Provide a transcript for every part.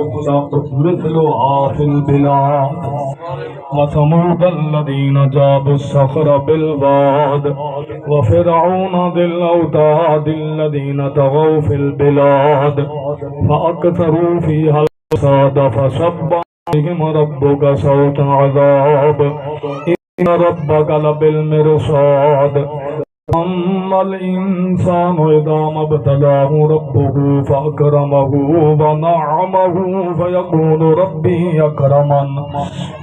يخلق مثلها في البلاد وثمود الذين جابوا الصخر بالواد وفرعون ذي الأوتاد الذين طغوا في البلاد فأكثروا فيها الفساد فصب عليهم ربك صوت عذاب إن ربك لبالمرصاد أما الإنسان إذا ما ابتلاه ربه فأكرمه ونعمه فيقول ربي أكرمن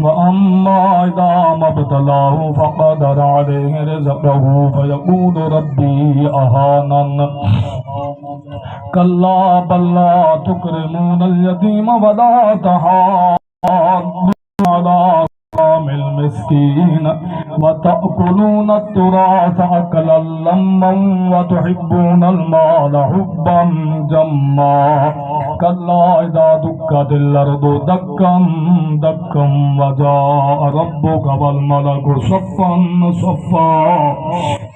وأما إذا ما ابتلاه فقدر عليه رزقه فيقول ربي أهانن كلا بل لا تكرمون اليتيم ولا تحاضون على طعام المسكين وتأكلون التراث أكلا لما وتحبون المال حبا جما كلا إذا دكت الأرض دكا دكا وجاء ربك والملك صفا صفا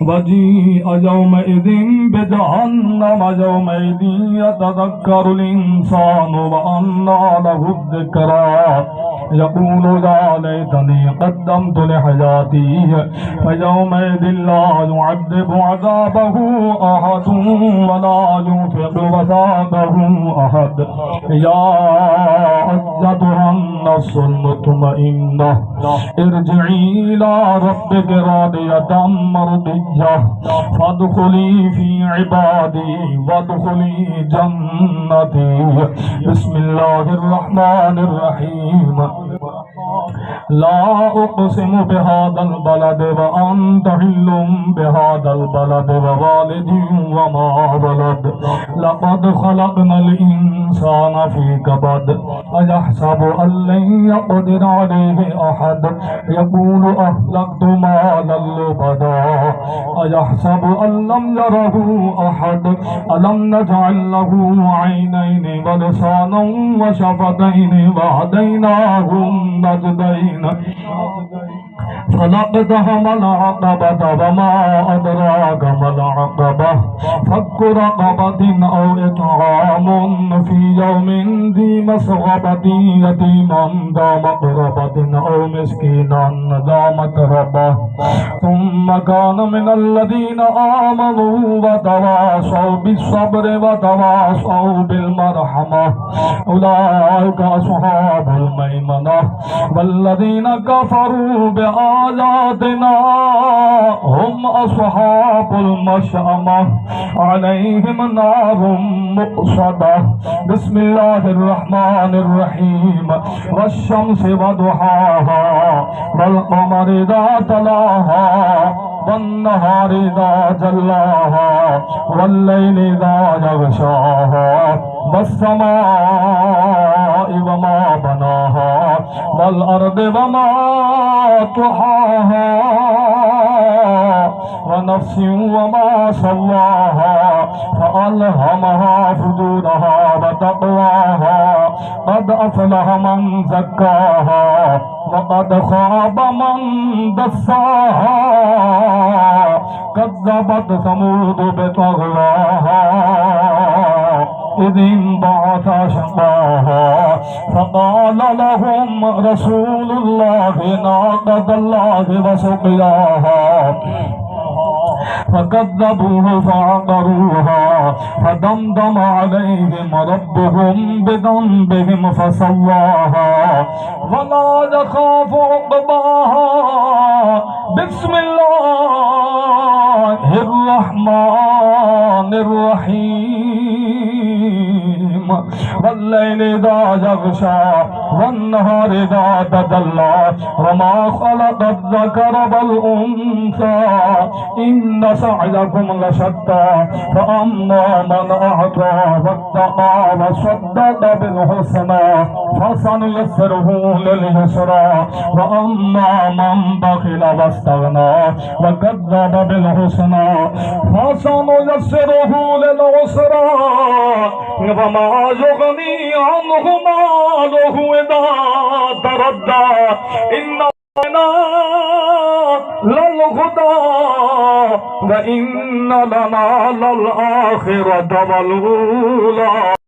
وجيء يومئذ بجهنم يومئذ يتذكر الإنسان وأنى له الذكرى يقول يا ليتني قدمت لحياتي فيومئذ لا يعذب عذابه أحد ولا يوثق وثاقه أحد يا أيتها النفس المطمئنة ارجعي إلى ربك راضية مرضية فادخلي في عبادي وادخلي جنتي بسم الله الرحمن الرحيم لا أقسم بهذا البلد وأنت حل بهذا البلد ووالد وما ولد لقد خلقنا الإنسان في كبد أيحسب أن لن يقدر عليه أحد يقول أهلكت مالا لبدا أيحسب أن لم يره أحد ألم نجعل له عينين ولسانا وشفتين وهديناه النجدين فلقدهم العقبة وما أدراك ما العقبة فك رقبة أو إطعام في يوم ذي مسغبة يتيما ذا مقربة أو مسكينا ذا متربة ثم كان من الذين آمنوا وتواصوا بالصبر وتواصوا بالمرحمة أولئك أصحاب الميمنة والذين كفروا بآياتنا هم أصحاب المشأمة عليهم نار مؤصدة بسم الله الرحمن الرحيم والشمس وضحاها والقمر إذا تلاها والنهار إذا جلاها والليل إذا يغشاها والسماء وما بناها والأرض وما طحاها ونفس وما سواها فألهمها فجورها وتقواها قد أفلح من زكاها وقد خاب من دساها كذبت ثمود بطغواها إذ انبعث أشقاها فقال لهم رسول الله ناقة الله وسقياها فكذبوه فعقروها فدمدم عليهم ربهم بذنبهم فسواها ولا يخاف عقباها بسم الله الرحمن الرحيم والليل إذا يغشى والنهار إذا تجلى وما خلق الذكر والأنثى إن سعيكم لشتى فأما من أعطى واتقى وصدق بالحسنى فسنيسره لليسرى وأما من بخل واستغنى وكذب بالحسنى فسنيسره للعسرى وما يغني عنه ماله إذا تردى إن للهدى وإن لنا للآخرة والأولى.